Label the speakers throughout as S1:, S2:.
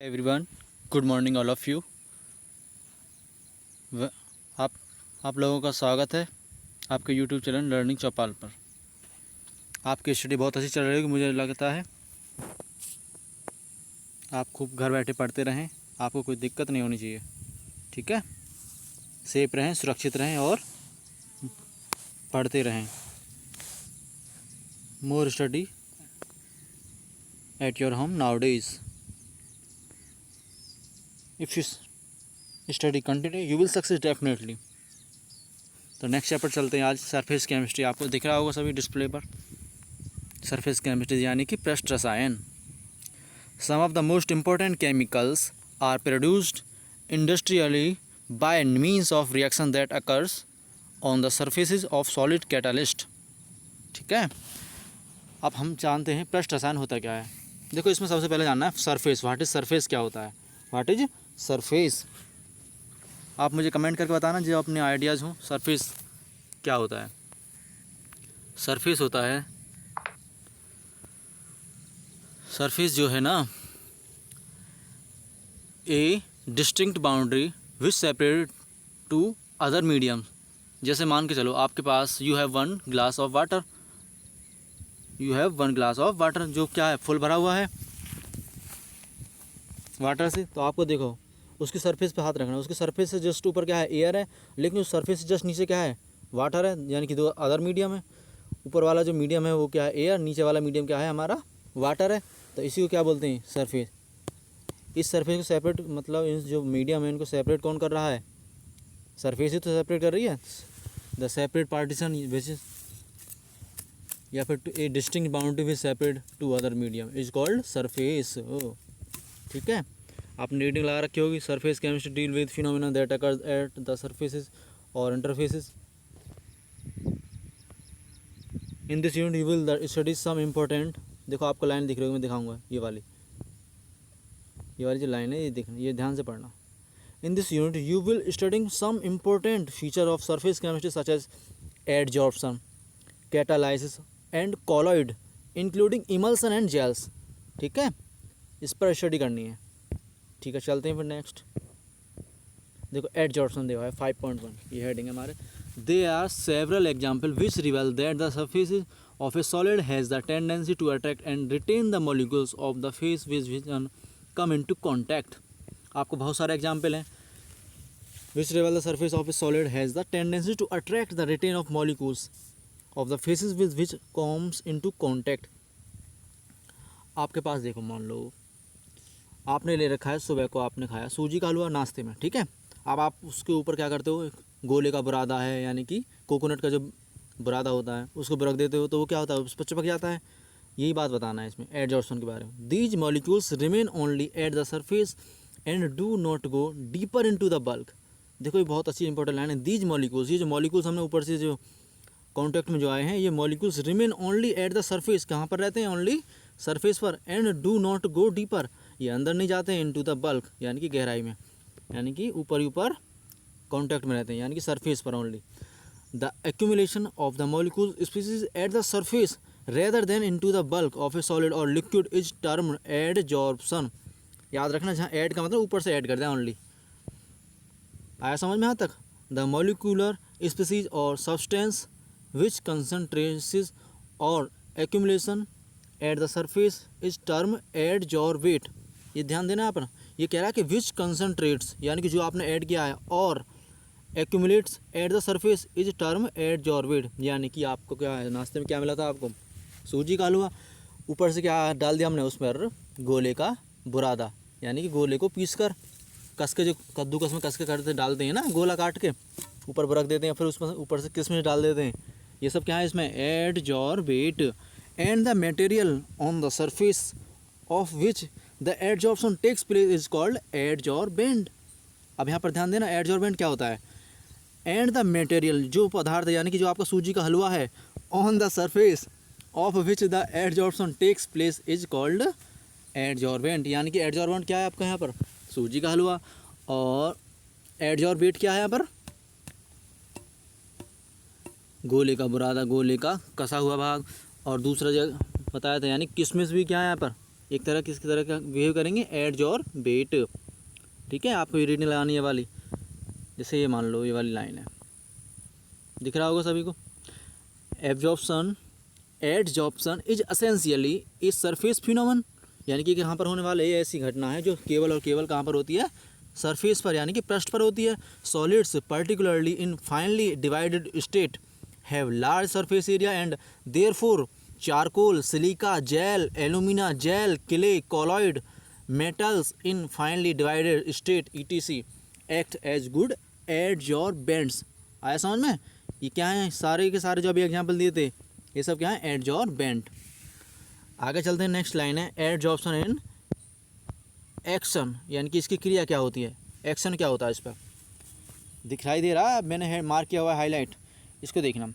S1: Everyone, good morning all of you. आप आप लोगों का स्वागत है आपके यूट्यूब चैनल लर्निंग चौपाल पर। आपकी स्टडी बहुत अच्छी चल रही होगी, मुझे लगता है। आप खूब घर बैठे पढ़ते रहें, आपको कोई दिक्कत नहीं होनी चाहिए। ठीक है, सेफ रहें, सुरक्षित रहें और पढ़ते रहें। More study at your home now days. If you study continue you will success definitely. तो नेक्स्ट चैप्टर चलते हैं। आज सरफेस केमिस्ट्री आपको दिख रहा होगा सभी डिस्प्ले पर। सरफेस केमिस्ट्री यानी कि पृष्ठ रसायन। Some of the most important chemicals are produced industrially by means of reaction that occurs on the surfaces of solid catalyst. ठीक है, अब हम जानते हैं पृष्ठ रसायन होता क्या है। देखो, इसमें सबसे पहले जानना है सरफेस। व्हाट इज सरफेस क्या होता है। व्हाट इज सरफेस, आप मुझे कमेंट करके बताना जो अपने आइडियाज़ हों। सरफेस क्या होता है। सरफेस होता है, सरफेस जो है ना, a distinct boundary which separate two other medium. जैसे मान के चलो आपके पास you have one glass of water, you have one glass of water जो क्या है, फुल भरा हुआ है वाटर से। तो आपको देखो उसकी सरफेस पे हाथ रखना, उसकी सरफेस से जस्ट ऊपर क्या है, एयर है, लेकिन उस सरफेस से जस्ट नीचे क्या है, वाटर है, यानी कि दो अदर मीडियम है। ऊपर वाला जो मीडियम है वो क्या है, एयर, नीचे वाला मीडियम क्या है, हमारा वाटर है। तो इसी को क्या बोलते हैं, सरफेस। इस सरफेस को सेपरेट, मतलब इस जो मीडियम है इनको सेपरेट कौन कर रहा है, सरफेस ही तो सेपरेट कर रही है। द सेपरेट पार्टीशन विच या फिर a distinct boundary which separate two other medium is called surface. ओ ठीक है, आपने रीडिंग लगा रखी होगी। Surface chemistry deal with phenomena that occurs at the surfaces और interfaces. In this unit you will study some important, देखो आपको लाइन दिख रही होगी, मैं दिखाऊंगा ये वाली जो लाइन है, ये देखना, ये ध्यान से पढ़ना। In this unit you will studying some important feature of surface chemistry such as adsorption, catalysis and colloid including emulsion and gels. ठीक है, इस पर स्टडी करनी है। ठीक है, चलते हैं फिर नेक्स्ट। देखो एडजॉर्प्शन देखो है 5.1, ये हेडिंग है हमारे। There are several example which reveal that the surface of a solid has the tendency to attract and retain the molecules of the phase which come into contact. आपको बहुत सारे example हैं। Which reveal the surface of a solid has the tendency to attract the retain of molecules of the phases which which comes into contact. आपके पास देखो, मान लो आपने ले रखा है, सुबह को आपने खाया सूजी का हलवा नाश्ते में। ठीक है, अब आप उसके ऊपर क्या करते हो, गोले का बुरादा है, यानी कि कोकोनट का जो बुरादा होता है उसको रख देते हो, तो वो क्या होता है, उस पर चिपक जाता है। यही बात बताना है इसमें एडजॉर्प्शन के बारे में। These molecules remain only eight the surface and do not go deeper into the bulk. देखो ये बहुत अच्छी इंपॉर्टेंट लाइन है। दीज मॉलिक्यूल्स, ये जो मॉलिक्यूल्स हमने ऊपर से जो कॉन्टैक्ट में जो आए हैं, ये molecules remain only eight the surface, कहाँ पर रहते हैं, ओनली सरफेस पर। And do not go deeper, ये अंदर नहीं जाते हैं, इनटू द बल्क यानी कि गहराई में, यानी कि ऊपर ऊपर कॉन्टैक्ट में रहते हैं, यानी कि सरफेस पर only. The accumulation of the molecule species eight the surface rather than into the bulk of a solid और लिक्विड इज टर्म्ड एडजॉर्प्शन। याद रखना, जहाँ ऐड का मतलब ऊपर से ऐड कर दें ओनली। आया समझ में यहाँ तक। द मॉलिक्यूलर स्पीसीज और सब्सटेंस विच कंसनट्रेसिस और accumulation eight the surface is term adsorbate. ये ध्यान देना अपना, ये कह रहा है कि विच कंसनट्रेट्स यानी कि जो आपने ऐड किया है, और accumulates eight the surface is term adsorbate, यानी कि आपको क्या है, नाश्ते में क्या मिला था आपको, सूजी का हलवा, ऊपर से क्या डाल दिया हमने उस पर, गोले का बुरादा, यानी कि गोले को पीस कर कस के, जो कद्दूकस में कस के करते डालते हैं ना, गोला काट के ऊपर रख देते हैं, फिर उसमें ऊपर से किशमिश डाल देते हैं। ये सब क्या है इसमें, adsorbate. And the material on the surface of which the adsorption takes place is called adsorbent. अब यहाँ पर ध्यान देना, एडजॉर्बेंट क्या होता है। एंड द मटेरियल, जो पदार्थ यानी कि जो आपका सूजी का हलवा है, on the surface of which the adsorption takes place is called adsorbent, यानी कि एडजॉर्बेंट क्या है आपका यहाँ पर, सूजी का हलवा, और एडजॉर्बेट क्या है यहाँ पर, गोले का बुरादा, गोले का कसा हुआ भाग। और दूसरा जगह बताया था, यानी किशमिश भी क्या है यहाँ पर, एक तरह किसकी तरह का बिहेव करेंगे, एडजॉर्बेट। ठीक है, आपको ये रीडिंग लगानी है वाली, जैसे ये मान लो ये वाली लाइन है, दिख रहा होगा सभी को। Absorption adsorption is essentially a surface phenomenon, यानी कि यहाँ पर होने वाले ऐसी घटना है जो केवल और केवल कहाँ पर होती है, सरफेस पर यानी कि पृष्ठ पर होती है। Solids particularly in finely divided state have large surface area and therefore charcoal, silica gel, alumina gel, clay, colloid metals in finely divided state ETC act as good adsorbents. आया समझ में? ये क्या है, सारे के सारे जो अभी एग्जाम्पल दिए थे ये सब क्या है, एडजॉर्बेंट। आगे चलते हैं, नेक्स्ट लाइन है एडजॉर्प्शन इन एक्शन, यानी कि इसकी क्रिया क्या होती है, एक्शन क्या होता है। इस पर दिखाई दे रहा है, मैंने मार्क किया हुआ है हाईलाइट, इसको देखना।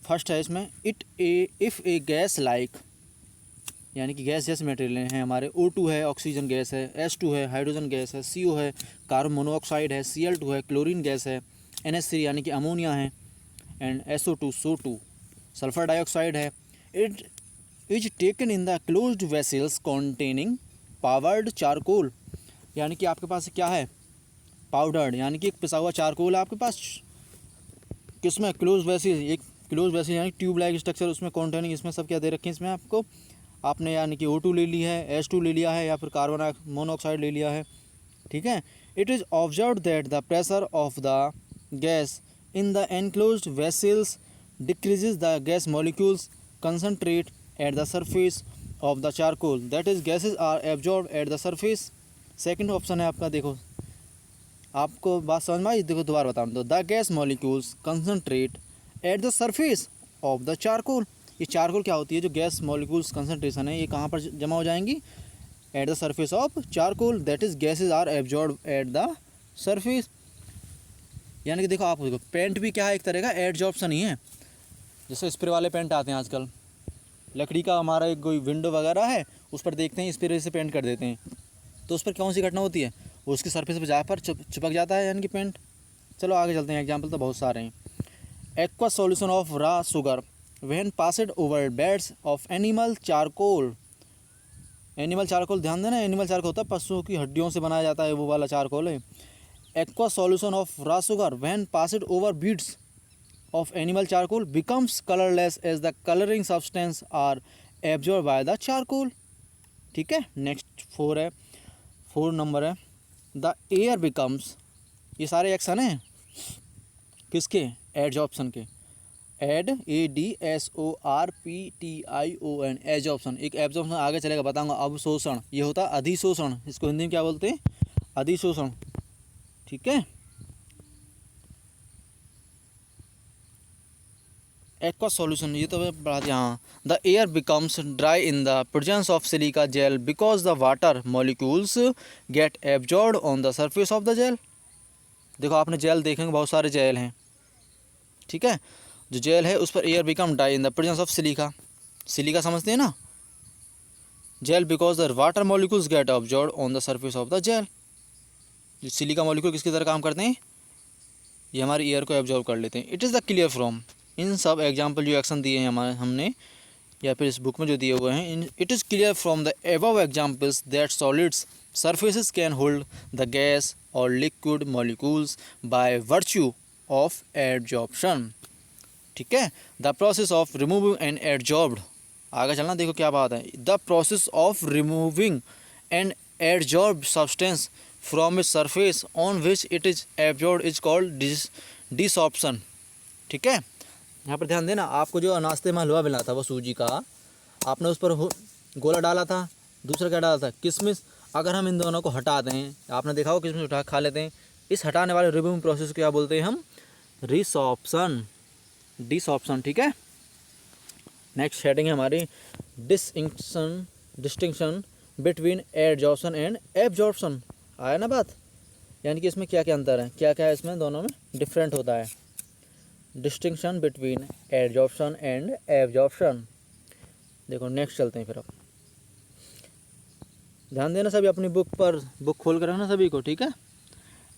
S1: फर्स्ट है इसमें इफ़ ए गैस लाइक, यानी कि गैस जैसे मटेरियल हैं हमारे, O2 है ऑक्सीजन गैस है, S2 है हाइड्रोजन गैस है, CO है कार्बन मोनोऑक्साइड है, Cl2 है क्लोरीन गैस है, NH3 यानी कि अमोनिया है, एंड SO2 सल्फर डाइऑक्साइड है। It is taken in the closed vessels containing powered charcoal, यानी कि आपके पास क्या है, पाउडर्ड यानी कि पिसा हुआ चारकोल है आपके पास, किसमें, क्लोज वेसल, एक क्लोज वेसल यानी ट्यूब लाइक स्ट्रक्चर, उसमें कॉन्टेनिंग, इसमें सब क्या दे रखे हैं इसमें आपको, आपने यानी कि O2 ले ली है, S2 ले लिया है, या फिर कार्बन मोनोऑक्साइड ले लिया है। ठीक है, it is observe that the pressure of the gas in the enclosed vessels decreases the gas molecules concentrate at the surface of the charcoal, that is gases are absorb at the surface. Second option है आपका, देखो आपको बात समझ में आई, देखो दोबारा बता दो, the gas molecules concentrate at the surface of the charcoal. ये चारकोल क्या होती है, जो गैस मॉलिक्यूल्स कंसनट्रेशन है, ये कहाँ पर जमा हो जाएंगी, at the surface of charcoal, that is gases are absorb at the surface. यानी कि देखो, आप देखो पेंट भी क्या है, एक तरह का एडजॉर्प्शन ही है। जैसे स्प्रे वाले पेंट आते हैं आजकल, लकड़ी का हमारा एक कोई विंडो वगैरह है, उस पर देखते हैं स्प्रे से पेंट कर देते हैं, तो उस पर कौन सी घटना होती है, वो उसकी सरफेस पर जाकर चिपक जाता है, यानी कि पेंट। चलो आगे चलते हैं, एग्जाम्पल तो बहुत सारे हैं। एक्वा सॉल्यूशन ऑफ रा sugar when passed over beds of animal charcoal. Animal charcoal ध्यान देना, एनिमल चारकोल होता है पशुओं की हड्डियों से बनाया जाता है, वो वाला चारकोल है। एक्वा सॉल्यूशन ऑफ रा sugar when passed over beads of animal charcoal becomes colorless as the coloring substance are absorbed by the charcoal। ठीक है, नेक्स्ट 4 है, 4 नंबर है, द एयर बिकम्स, ये सारे एक्शन हैं किसके, एडजॉर्प्शन के, ADSORPTION एडजॉर्प्शन। एक एब्जॉर्प्शन आगे चलेगा बताऊंगा, अवशोषण, ये होता है अधिशोषण, इसको हिंदी में क्या बोलते हैं, अधिशोषण। ठीक है, एक्वा सॉल्यूशन, ये तो बढ़ा दिया। हाँ, the air becomes dry in the presence of silica gel because the water molecules get absorbed on the surface of the gel. देखो आपने जेल देखेंगे, बहुत सारे जेल हैं। ठीक है, जो जेल है उस पर air become dry in the presence of silica, silica समझते हैं ना, gel because the water molecules get absorbed on the surface of the gel. Silica molecule किसकी तरह काम करते हैं, ये हमारी एयर को एब्जॉर्ब कर लेते हैं। It is the clear from, इन सब एग्जाम्पल जो एक्शन दिए हैं हमारे हमने या फिर इस बुक में जो दिए हुए हैं, it is clear from the above examples that solids surfaces can hold the gas or liquid molecules by virtue of adsorption। ठीक है, the process of removing and adsorbed, आगे चलना, देखो क्या बात है, the process of removing and adsorb substance from its surface on which it is absorbed is called desorption. ठीक है, यहाँ पर ध्यान देना, आपको जो नाश्ते में हलवा मिला था वो सूजी का, आपने उस पर गोला डाला था, दूसरा क्या डाला था, किशमिश। अगर हम इन दोनों को हटा दें, आपने देखा हो किशमिश उठा खा लेते हैं, इस हटाने वाले रिमूविंग प्रोसेस को क्या बोलते हैं हम, रिसॉर्प्शन, डिसॉर्प्शन। ठीक है, नेक्स्ट हेडिंग है हमारी distinction between adsorption and absorption. आया ना बात, यानी कि इसमें क्या क्या अंतर है, क्या क्या है इसमें दोनों में डिफरेंट होता है। Distinction between adsorption and absorption. देखो नेक्स्ट चलते हैं फिर, अब ध्यान देना सभी, अपनी बुक पर बुक खोल कर रखना सभी को। ठीक है,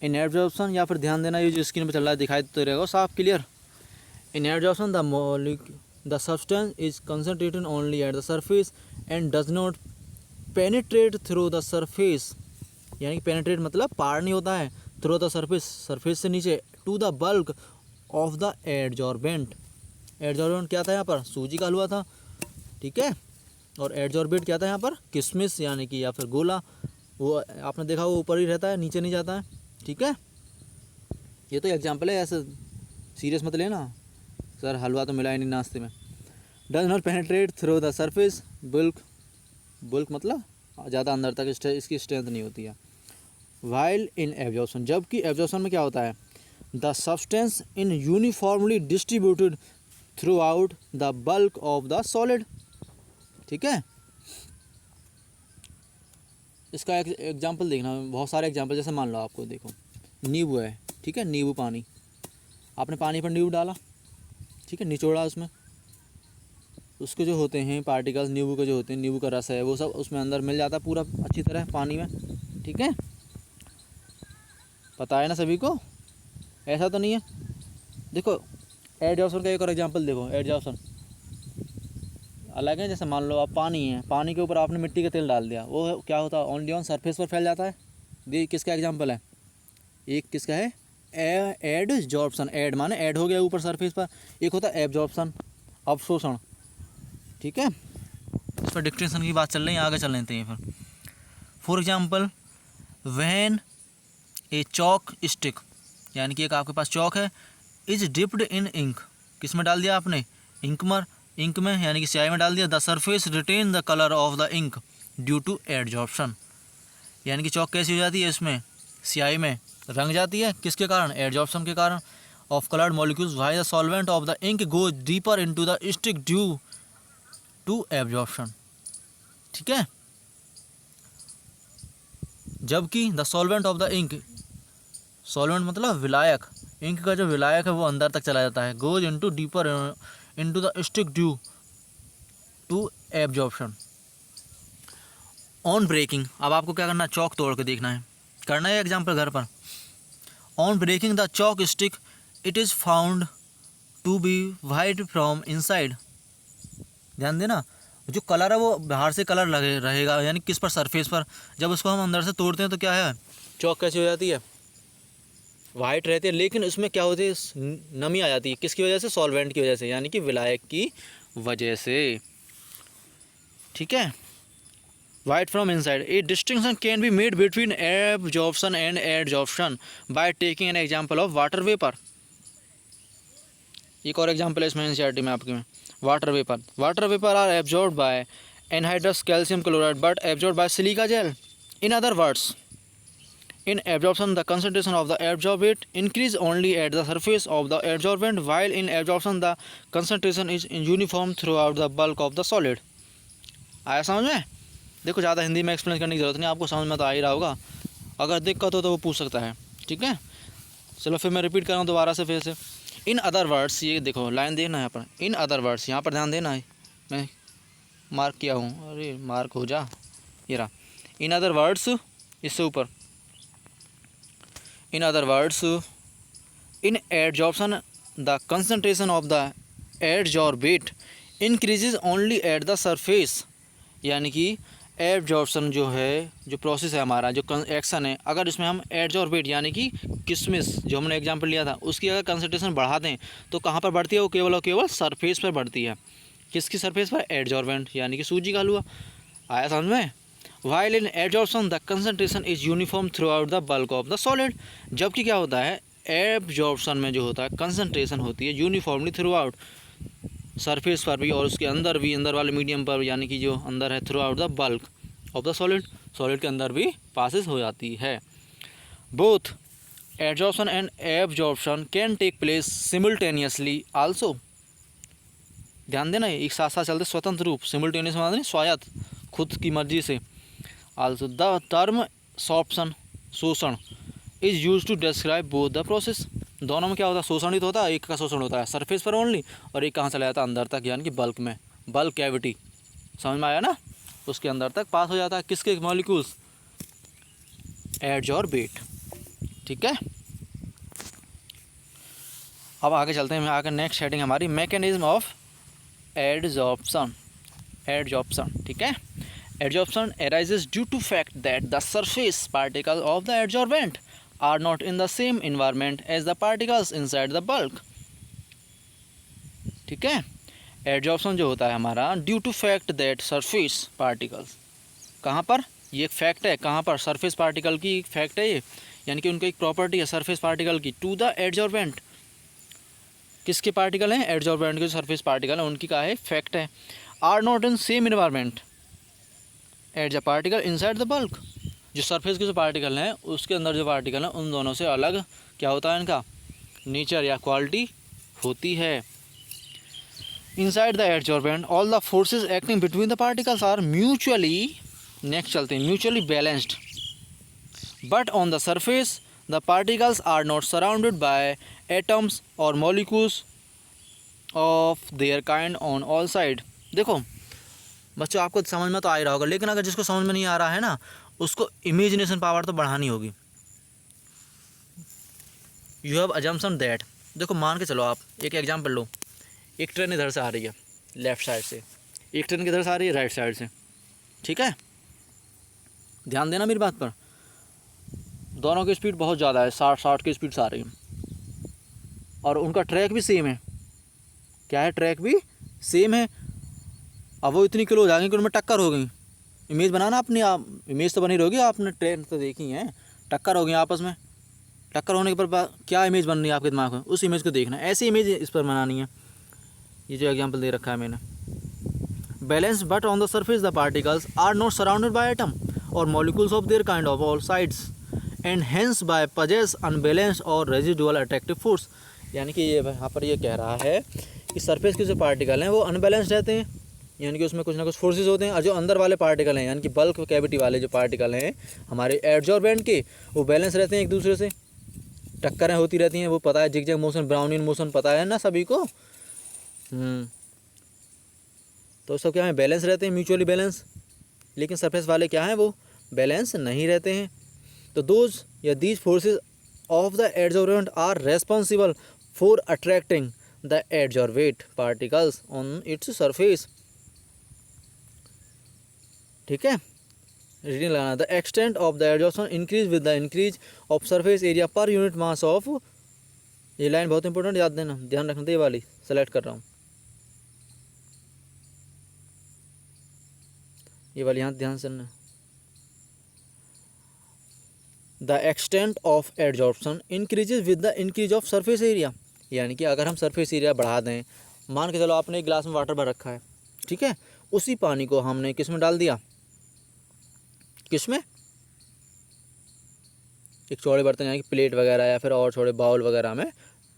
S1: इन एब्जॉर्प्शन, या फिर ध्यान देना ये जो स्क्रीन पर चल रहा है दिखाई तो रहेगा साफ clear. In absorption the the substance is concentrated only eight the surface and does not penetrate through the surface, यानी कि पेनिट्रेट मतलब पार नहीं होता है, थ्रू द सरफेस, सरफेस से नीचे, to the bulk of the adsorbent. Adsorbent क्या था यहाँ पर, सूजी का हलवा था, ठीक है। और एडजॉर्बेंट क्या था यहाँ पर, किशमिश यानी कि या फिर गोला, वो आपने देखा वो ऊपर ही रहता है, नीचे नहीं जाता है, ठीक है। ये तो एग्जाम्पल है, ऐसे सीरियस मत लेना, सर हलवा तो मिला ही नहीं नाश्ते में। Does not penetrate through the surface, bulk, bulk मतलब ज़्यादा अंदर तक इसकी स्ट्रेंथ नहीं होती है। वाइल इन एब्जॉर्प्शन, जबकि एब्जॉर्प्शन में क्या होता है, the substance in uniformly distributed through out the bulk of the solid, ठीक है। इसका एक एग्जाम्पल देखना, बहुत सारे एग्जाम्पल, जैसे मान लो आपको देखो नींबू है, ठीक है, नींबू पानी, आपने पानी पर नींबू डाला, ठीक है, निचोड़ा, उसमें उसके जो होते हैं पार्टिकल्स नींबू के जो होते हैं, नींबू का रस है वो सब उसमें अंदर मिल जाता है पूरा अच्छी तरह पानी में, ठीक है। पता है ना सभी को, ऐसा तो नहीं है। देखो एडजॉर्प्शन का एक और एग्जांपल देखो, एडजॉर्प्शन अलग है, जैसे मान लो आप पानी है, पानी के ऊपर आपने मिट्टी का तेल डाल दिया, वो क्या होता है, ओनली ऑन सरफेस पर फैल जाता है। ये किसका एग्जांपल है, एक किसका है, एडजॉर्प्शन, एड माने ऐड हो गया ऊपर सरफेस पर, एक होता है एब्जॉर्प्शन, अवशोषण, ठीक है। इस पर डिक्टेशन की बात चल रही है, आगे चल लेते हैं फिर। For example when A chalk stick, यानी कि एक आपके पास चॉक है, इज डिप्ड इन इंक, किस में डाल दिया आपने, इंक में यानी कि स्याही में डाल दिया, the surface retain the colour of the ink due to adsorption, यानी कि चॉक कैसी हो जाती है, इसमें स्याही में रंग जाती है, किसके कारण, एडजॉर्प्शन के कारण, of coloured molecules while the solvent of the ink goes deeper into the stick due to absorption, ठीक है। जबकि the solvent of the ink, solvent मतलब विलायक, इंक का जो विलायक है वो अंदर तक चला जाता है, goes into deeper into the stick due to absorption. On breaking, अब आपको क्या करना है, चौक तोड़ के देखना है, करना है एग्जाम्पल घर पर। On breaking the chalk stick it is found to be white from inside, ध्यान देना, जो कलर है वो बाहर से कलर लगे रहेगा, यानी किस पर, सरफेस पर। जब उसको हम अंदर से तोड़ते हैं तो क्या है, चौक कैसी हो जाती है, वाइट रहती है, लेकिन उसमें क्या होती है, नमी आ जाती है, किसकी वजह से, सॉल्वेंट की वजह से, यानी कि विलायक की वजह से, ठीक है। White from inside, a distinction can be made between absorption and adsorption by taking an example of water vapour. एक और एग्जाम्पल है इसमें एनसीईआरटी में आपके में, water vapour, water vapour are absorbed by anhydrous calcium chloride but absorbed by silica gel. In other words, in absorption the concentration of the adsorbate increase only at the surface of the adsorbent, while in absorption the concentration is uniform throughout the bulk of the solid। आया समझ में? देखो ज़्यादा हिंदी में explain करने की ज़रूरत नहीं, आपको समझ में तो आ ही रहा होगा, अगर दिक्कत हो तो वो पूछ सकता है, ठीक है। चलो फिर मैं रिपीट कर रहा हूँ दोबारा से फिर से। इन अदर वर्ड्स, ये देखो लाइन देखना है यहाँ पर, इन अदर वर्ड्स, यहाँ पर ध्यान देना है, मैं मार्क किया हूँ, अरे मार्क हो जा, ये रहा। इन अदर वर्ड्स, इससे ऊपर, in other words, in adsorption the concentration of the adsorbate increases only at the surface, यानी कि एब्जॉर्प्शन जो है, जो प्रोसेस है हमारा, जो एक्शन है, अगर इसमें हम एडजॉर्बेट यानी कि किशमिश जो हमने एग्जांपल लिया था उसकी अगर कंसंट्रेशन बढ़ा दें तो कहाँ पर बढ़ती है, वो केवल और केवल सरफेस पर बढ़ती है, किसकी सरफेस पर, एडजॉर्बेंट यानी कि सूजी का हलवा। आया समझ में? While in absorption the concentration is uniform through out the bulk of the solid, जबकि क्या होता है, एब्जॉर्प्शन में जो होता है कंसंट्रेशन होती है यूनिफॉर्मली थ्रू आउट, सरफेस पर भी और उसके अंदर भी, अंदर वाले मीडियम पर, यानी कि जो अंदर है, throughout the bulk of the solid, solid के अंदर भी पासिस हो जाती है। Both absorption and absorption can take place simultaneously also, ध्यान देना, एक साथ साथ चलते, स्वतंत्र रूप, सिमल्टेनियस मतलब स्वायत्त, खुद की मर्जी से। आल्सो द टर्म सॉर्प्शन, शोषण, is use to describe both the process, दोनों में क्या होता है, शोषण ही तो होता है, एक का शोषण होता है सरफेस पर ओनली, और एक कहाँ चला जाता है, अंदर तक, यानी कि बल्क में, बल्क कैविटी, समझ में आया ना, उसके अंदर तक पास हो जाता है, किसके मॉलिक्यूल्स, एडजॉर्बेट, ठीक है। अब आगे चलते हैं, आगे नेक्स्ट हेडिंग हमारी मैकेनिज्म ऑफ एडजॉर्प्शन, ठीक है। Adsorption arises due to fact that the surface particles of the adsorbent are not in the same environment as the particles inside the bulk, ठीक है। एडजॉर्प्शन जो होता है हमारा due to fact that surface particles, कहाँ पर, ये एक फैक्ट है, कहाँ पर, सरफेस पार्टिकल की एक फैक्ट है ये, यानी कि उनकी एक प्रॉपर्टी है सरफेस पार्टिकल की, टू द एडजॉर्बेंट, किसके पार्टिकल हैं, एडजॉर्बेंट के सरफेस पार्टिकल हैं उनकी, का है फैक्ट है। Are not in same environment at the particle inside the bulk, जो सरफेस के जो पार्टिकल हैं उसके अंदर जो पार्टिकल हैं उन दोनों से अलग क्या होता है, इनका नेचर या क्वालिटी होती है। Inside the adsorbent all the forces acting between the particles are mutually, next चलते हैं, mutually balanced, but on the surface the particles are not surrounded by atoms और molecules of their kind on all side. देखो बच्चों आपको समझ में तो आ ही रहा होगा, लेकिन अगर जिसको समझ में नहीं आ रहा है ना उसको इमेजिनेशन पावर तो बढ़ानी होगी। यू हैव अजम्पशन दैट, देखो मान के चलो आप एक एग्जाम्पल लो, एक ट्रेन इधर से आ रही है लेफ़्ट साइड से, एक ट्रेन किधर से आ रही है राइट साइड से, ठीक है, ध्यान देना मेरी बात पर, दोनों की स्पीड बहुत ज़्यादा है, 60 की स्पीड से आ रही है और उनका ट्रैक भी सेम है, क्या है, ट्रैक भी सेम है। अब वो इतनी क्लोज आ गई कि उनमें टक्कर हो गई, इमेज बनाना अपनी, आप इमेज तो बनी रहोगी, आपने ट्रेन तो देखी है, टक्कर हो गई आपस में, टक्कर होने के पर क्या इमेज बन रही है आपके दिमाग में, उस इमेज को देखना, ऐसी इमेज इस पर बनानी है। ये जो एग्जांपल दे रखा है मैंने, balance but on the surface the particles are not surrounded by atom और molecules of their kind of all sides and hence by possess unbalance और रेजिडुअल अट्रैक्टिव फोर्स, यानी कि ये यहाँ पर ये कह रहा है कि सरफेस के जो पार्टिकल हैं वो अनबैलेंस्ड रहते हैं, यानी कि उसमें कुछ ना कुछ फोर्सेस होते हैं, और जो अंदर वाले पार्टिकल हैं यानी कि बल्क कैविटी वाले जो पार्टिकल हैं हमारे एडजॉर्बेंट के, वो बैलेंस रहते हैं एक दूसरे से, टक्करें होती रहती हैं, वो पता है, जिगजैग मोशन, ब्राउनियन मोशन पता है ना सभी को। तो सब क्या है, बैलेंस रहते हैं, म्यूचुअली बैलेंस, लेकिन सरफेस वाले क्या हैं, वो बैलेंस नहीं रहते हैं। तो दोज या these forces of the adsorbent are responsible for attracting the adsorbate particles on its surface, ठीक है, रीडिंग लगाना। The extent of the adsorption increase with the increase of surface area per unit mass of, ये line बहुत important, याद देना, ध्यान रखना, ये वाली सेलेक्ट कर रहा हूँ, ये वाली यहाँ ध्यान से ना। The extent of adsorption increases with the increase of surface area, यानी कि अगर हम सरफेस एरिया बढ़ा दें, मान के चलो आपने एक गिलास में वाटर भर रखा है, ठीक है, उसी पानी को हमने किस में डाल दिया, किस में, एक चौड़े बर्तन यानी कि प्लेट वगैरह या फिर और छोटे बाउल वगैरह में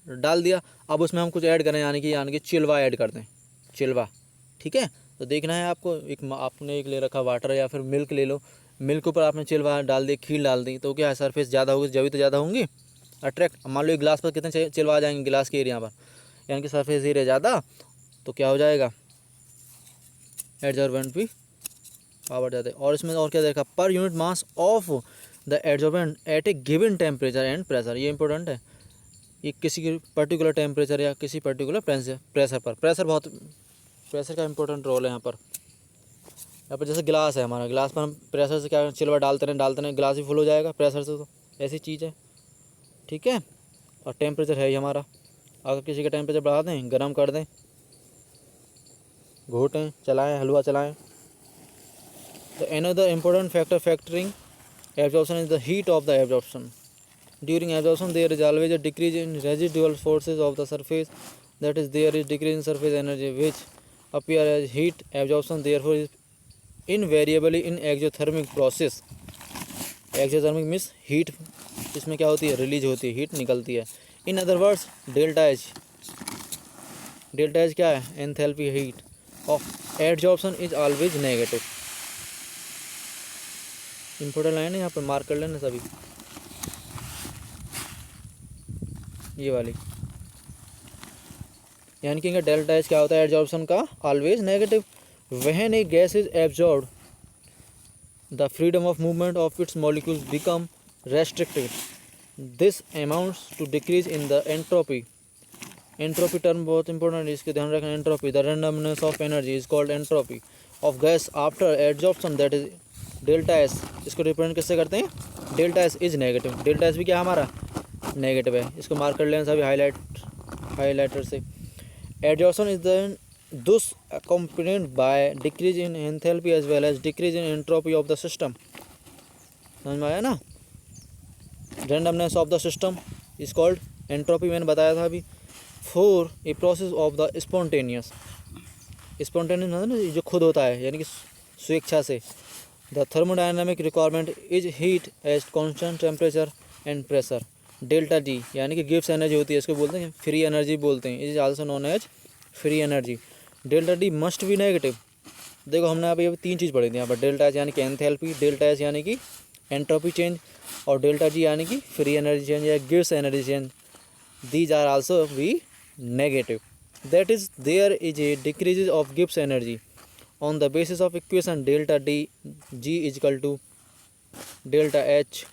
S1: डाल दिया। अब उसमें हम कुछ ऐड करें, यानी कि चिलवा ऐड कर दें, चिलवा, ठीक है। तो देखना है आपको, आपने एक ले रखा वाटर या फिर मिल्क ले लो, मिल्क ऊपर आपने चिलवा डाल दी, खीर डाल दी, तो क्या है, सरफेस ज़्यादा होगी, जब तो ज़्यादा होंगी अट्रैक्ट। मान लो एक गिलास पर कितने चिलवा आ जाएंगे गिलास के एरिया पर, यानी कि सरफेस एरिया ज़्यादा, तो क्या हो जाएगा, एडजॉर्बेंट भी पावर ज़्यादा। और इसमें और क्या देखा, per unit mass of the adsorbent at a given temperature and pressure, ये इंपॉर्टेंट है, ये किसी पर्टिकुलर टेम्परेचर या किसी पर्टिकुलर प्रेशर पर, प्रेशर का इंपॉर्टेंट रोल है यहाँ पर जैसे गिलास है हमारा, गिलास पर हम प्रेशर से क्या चिलवा डालते रहें गिलास भी फुल हो जाएगा प्रेशर से, तो ऐसी चीज़ है, ठीक है। और टेम्परेचर है ही हमारा, अगर किसी का टेम्परेचर बढ़ा दें, गर्म कर दें, घोटें, चलाएं, हलवा चलाएं। तो another important factor factoring absorption is the heat of the absorption. During absorption there is always a decrease in residual forces of the surface, that is there is decrease in surface energy which appear as heat absorption, therefore is invariably in exothermic process. Exothermic means heat, इसमें क्या होती है, release होती है, heat निकलती है। इन other words delta H क्या है, enthalpy heat of adsorption is always negative. Important line है यहाँ पर, मार्क कर लेना सभी, ये वाली, यानी कि डेल्टा एच क्या होता है, एडजॉर्प्शन का always negative. When A gas is absorbed the freedom of movement of its molecules become restricted. This amounts to decrease in the entropy entropy term बहुत इंपॉर्टेंट है, इसके ध्यान रखना। Entropy, the randomness of energy is called entropy of gas after adsorption, that is delta S. इसको represent किससे करते हैं? Delta S is negative. Delta S भी क्या हमारा नेगेटिव है, इसको मार्क कर लेना सभी हाईलाइटर से। Adsorption is the thus accompanied by decrease in enthalpy as well as decrease in entropy of the system। समझ में आया ना? randomness of the system is called entropy, मैंने बताया था अभी। for a process of the spontaneous मतलब ना जो खुद होता है, यानी कि स्वेच्छा से। the thermodynamic requirement is heat at constant temperature and pressure। Delta D यानी कि गिब्स एनर्जी होती है, इसको बोलते हैं फ्री एनर्जी बोलते हैं, is also known as free energy. Delta D must be negative. देखो हमने अभी 3 चीज़ पढ़ी थी यहाँ पर, डेल्टा एच यानी कि एंथैल्पी, डेल्टा एस यानी कि एंट्रोपी चेंज, और डेल्टा जी यानी कि फ्री एनर्जी चेंज या Gibbs energy change. These are also be negative. That is there is a decrease of Gibbs energy on the basis of equation delta D G equal to delta H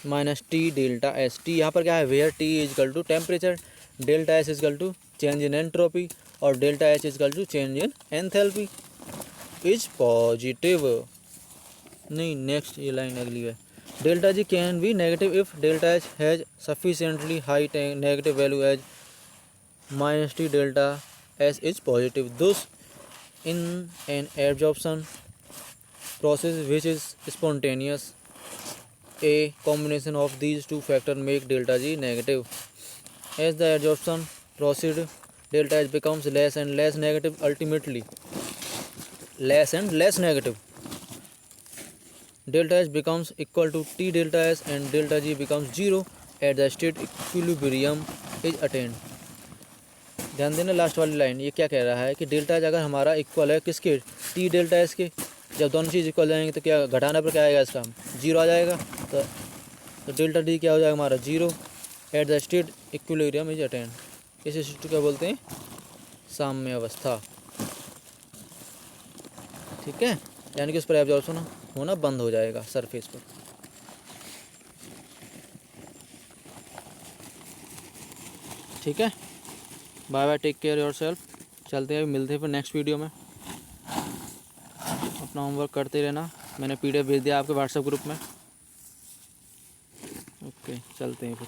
S1: minus T delta S. T यहाँ पर क्या है? Where T equal to temperature, delta S equal to change in entropy, और delta H equal to change in enthalpy is positive. नहीं, next ये line अगली है। Delta G can be negative if delta H has sufficiently high negative value as minus T delta S is positive. Thus in an absorption process which is spontaneous, a combination of these two factors make delta G negative. As the adsorption proceeds, delta H becomes less and less negative, ultimately less and less negative. Delta H becomes equal to T delta S and delta G becomes 0 at the state equilibrium is attained। ध्यान देना last वाली line, ये क्या कह रहा है कि delta अगर हमारा इक्वल है किसके? टी डेल्टा एस के। जब दोनों चीज़ इक्वल जाएंगे तो क्या घटाने पर क्या आएगा? इसका 0 आ जाएगा। तो डेल्टा डी क्या हो जाएगा हमारा? 0 at the state equilibrium is attend. इस स्थिति क्या बोलते हैं? साम्य अवस्था। ठीक है, यानी कि उस पर एब्जॉर्प्शन होना बंद हो जाएगा सरफेस पर। ठीक है, bye bye, take care yourself. चलते हैं, मिलते हैं फिर नेक्स्ट वीडियो में। अपना होमवर्क करते रहना, मैंने PDF भेज दिया आपके व्हाट्सएप ग्रुप में। ओके, चलते हैं फिर।